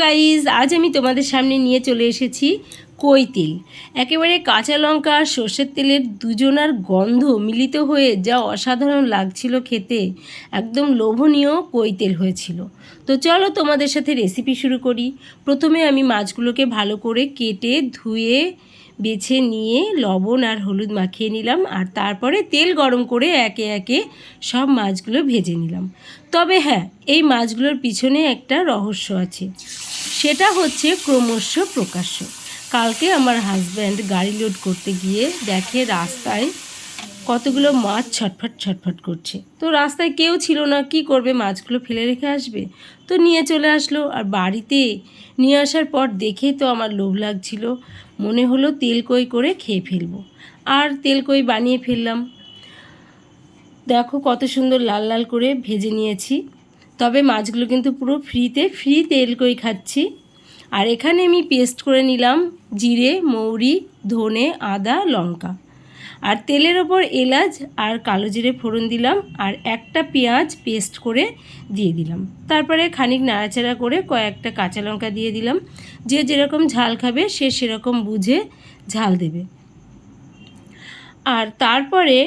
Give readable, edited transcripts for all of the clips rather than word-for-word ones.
Guys, আজ আমি তোমাদের সামনে নিয়ে চলে এসেছি কই তেল। একেবারে কাঁচা লঙ্কা আর সর্ষের তেলের দুজনার গন্ধ মিলিত হয়ে যা অসাধারণ লাগছিল খেতে, একদম লোভনীয় কই তেল হয়েছিল। তো চলো তোমাদের সাথে রেসিপি শুরু করি। প্রথমে আমি মাছগুলোকে ভালো করে কেটে ধুয়ে বেছে নিয়ে লবণ আর হলুদ মাখিয়ে নিলাম, আর তারপরে তেল গরম করে একে একে সব মাছগুলো ভেজে নিলাম। তবে হ্যাঁ, এই মাছগুলোর পিছনে একটা রহস্য আছে, সেটা হচ্ছে ক্রমশ প্রকাশ্য। কালকে আমার হাজব্যান্ড গাড়ি লোড করতে গিয়ে দেখে রাস্তায় কতগুলো মাছ ছটফট ছটফট করছে। তো রাস্তায় কেউ ছিল না, কি করবে, মাছগুলো ফেলে রেখে আসবে? তো নিয়ে চলে আসলো। আর বাড়িতে নিয়ে আসার পর দেখেই তো আমার লোভ লাগছিল, মনে হলো তেল কই করে খেয়ে ফেলবো। আর তেল কই বানিয়ে ফেললাম। দেখো কত সুন্দর লাল লাল করে ভেজে নিয়েছি। তবে মাছগুলো কিন্তু পুরো ফ্রি তেল কই খাচ্ছি। আর এখানে আমি পেস্ট করে নিলাম জিরে, মৌরি, ধনে, আদা, লঙ্কা। আর তেলের ওপর এলাচ আর কালো জিরে ফোড়ন দিলাম, আর একটা পেঁয়াজ পেস্ট করে দিয়ে দিলাম। তারপরে খানিক নাড়াচাড়া করে কয়েকটা কাঁচা লঙ্কা দিয়ে দিলাম। যে যেরকম ঝাল খাবে সে সেরকম বুঝে ঝাল দেবে। আর তারপরে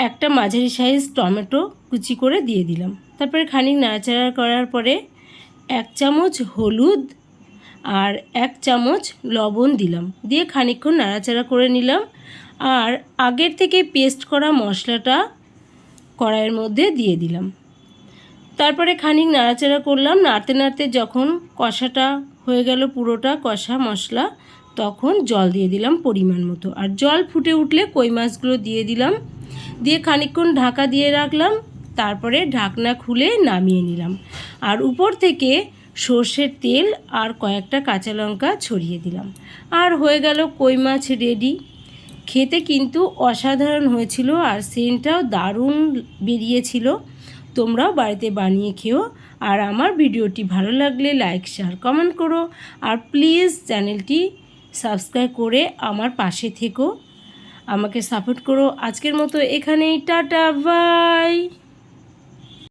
একটা মাঝারি সাইজ টমেটো কুচি করে দিয়ে দিলাম। তারপরে খানিক নাড়াচাড়া করার পরে 1 চামচ হলুদ আর 1 চামচ লবণ দিলাম, দিয়ে খানিকক্ষণ নাড়াচাড়া করে নিলাম। আর আগের থেকে পেস্ট করা মশলাটা কড়াইয়ের মধ্যে দিয়ে দিলাম। তারপরে খানিক নাড়াচাড়া করলাম। নাড়তে নাড়তে যখন কষাটা হয়ে গেল, পুরোটা কষা মশলা, তখন জল দিয়ে দিলাম পরিমাণ মতো। আর জল ফুটে উঠলে কই মাছগুলো দিয়ে দিলাম, দিয়ে খানিকক্ষণ ঢাকা দিয়ে রাখলাম। তারপরে ঢাকনা খুলে নামিয়ে নিলাম। আর উপর থেকে সর্ষের তেল আর কয়েকটা কাঁচা লঙ্কা ছড়িয়ে দিলাম। আর হয়ে গেল কই মাছ রেডি। খেতে কিন্তু অসাধারণ হয়েছিল, আর সেন্টটাও দারুণ বেরিয়েছিল। তোমরাও বাড়িতে বানিয়ে খেও। আর আমার ভিডিওটি ভালো লাগলে লাইক, শেয়ার, কমেন্ট করো। আর প্লিজ চ্যানেলটি সাবস্ক্রাইব করে আমার পাশে থেকো, আমাকে সাপোর্ট করো। আজকের মতো এখানেই, টাটা, বাই।